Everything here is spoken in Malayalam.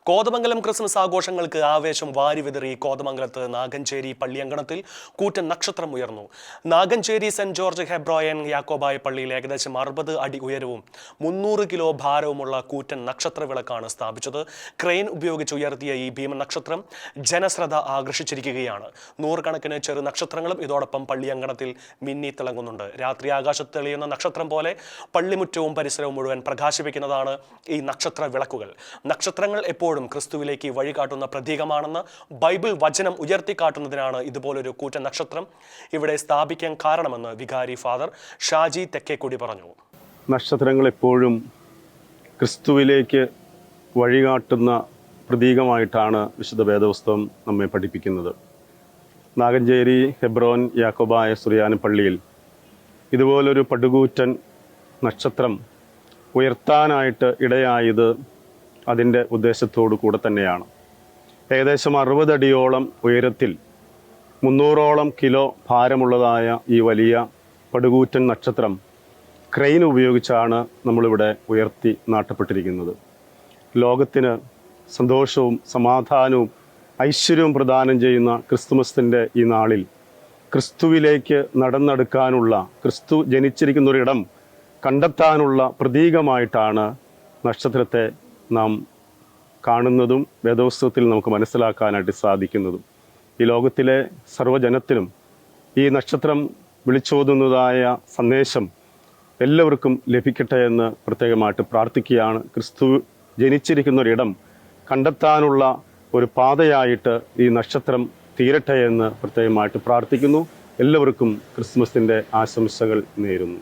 കോതമംഗലം ക്രിസ്മസ് ആഘോഷങ്ങൾക്ക് ആവേശം വാരിവിതറി കോതമംഗലത്ത് നാഗഞ്ചേരി പള്ളിയങ്കണത്തിൽ കൂറ്റൻ നക്ഷത്രം ഉയർന്നു. നാഗഞ്ചേരി സെന്റ് ജോർജ് ഹെബ്രോയൻ യാക്കോബായ പള്ളിയിൽ ഏകദേശം 60 അടി ഉയരവും 300 കിലോ ഭാരവുമുള്ള കൂറ്റൻ നക്ഷത്ര വിളക്കാണ് സ്ഥാപിച്ചത്. ക്രെയിൻ ഉപയോഗിച്ച് ഉയർത്തിയ ഈ ഭീമൻ നക്ഷത്രം ജനശ്രദ്ധ ആകർഷിച്ചിരിക്കുകയാണ്. നൂറുകണക്കിന് ചെറു നക്ഷത്രങ്ങളും ഇതോടൊപ്പം പള്ളിയങ്കണത്തിൽ മിന്നി തിളങ്ങുന്നുണ്ട്. രാത്രി ആകാശത്ത് തെളിയുന്ന നക്ഷത്രം പോലെ പള്ളിമുറ്റവും പരിസരവും മുഴുവൻ പ്രകാശിപ്പിക്കുന്നതാണ് ഈ നക്ഷത്ര വിളക്കുകൾ. നക്ഷത്രങ്ങൾ എപ്പോഴും ക്രിസ്തുവിലേക്ക് വഴികാട്ടുന്ന പ്രതീകമാണെന്ന് ബൈബിൾ വചനം ഉയർത്തിക്കാട്ടുന്നതിനാണ് ഇതുപോലൊരു കൂറ്റൻ നക്ഷത്രം ഇവിടെ സ്ഥാപിക്കാൻ കാരണമെന്ന് വികാരി ഫാദർ ഷാജി തെക്കേക്കുടി പറഞ്ഞു. നക്ഷത്രങ്ങൾ എപ്പോഴും ക്രിസ്തുവിലേക്ക് വഴികാട്ടുന്ന പ്രതീകമായിട്ടാണ് വിശുദ്ധ വേദപുസ്തകം നമ്മെ പഠിപ്പിക്കുന്നത്. നാഗഞ്ചേരി ഹെബ്രോൻ യാക്കോബായ സുറിയാനി പള്ളിയിൽ ഇതുപോലൊരു പടുകൂറ്റൻ നക്ഷത്രം ഉയർത്താനായിട്ട് ഇടയായത് അതിൻ്റെ ഉദ്ദേശത്തോടു കൂടെ തന്നെയാണ്. ഏകദേശം 60 അടിയോളം ഉയരത്തിൽ 300ഓളം കിലോ ഭാരമുള്ളതായ ഈ വലിയ പടുകൂറ്റൻ നക്ഷത്രം ക്രെയിൻ ഉപയോഗിച്ചാണ് നമ്മളിവിടെ ഉയർത്തി നാട്ടപ്പെട്ടിരിക്കുന്നത്. ലോകത്തിന് സന്തോഷവും സമാധാനവും ഐശ്വര്യവും പ്രദാനം ചെയ്യുന്ന ക്രിസ്തുമസിൻ്റെ ഈ നാളിൽ ക്രിസ്തുവിലേക്ക് നടന്നെടുക്കാനുള്ള, ക്രിസ്തു ജനിച്ചിരിക്കുന്നൊരിടം കണ്ടെത്താനുള്ള പ്രതീകമായിട്ടാണ് നക്ഷത്രത്തെ നാം കാണുന്നതും വേദപുസ്തകത്തിൽ നമുക്ക് മനസ്സിലാക്കാനായിട്ട് സാധിക്കുന്നതും. ഈ ലോകത്തിലെ സർവ്വജനത്തിനും ഈ നക്ഷത്രം വിളിച്ചോതുന്നതായ സന്ദേശം എല്ലാവർക്കും ലഭിക്കട്ടെ എന്ന് പ്രത്യേകമായിട്ട് പ്രാർത്ഥിക്കുകയാണ്. ക്രിസ്തു ജനിച്ചിരിക്കുന്നൊരിടം കണ്ടെത്താനുള്ള ഒരു പാതയായിട്ട് ഈ നക്ഷത്രം തീരട്ടെ എന്ന് പ്രത്യേകമായിട്ട് പ്രാർത്ഥിക്കുന്നു. എല്ലാവർക്കും ക്രിസ്മസിൻ്റെ ആശംസകൾ നേരുന്നു.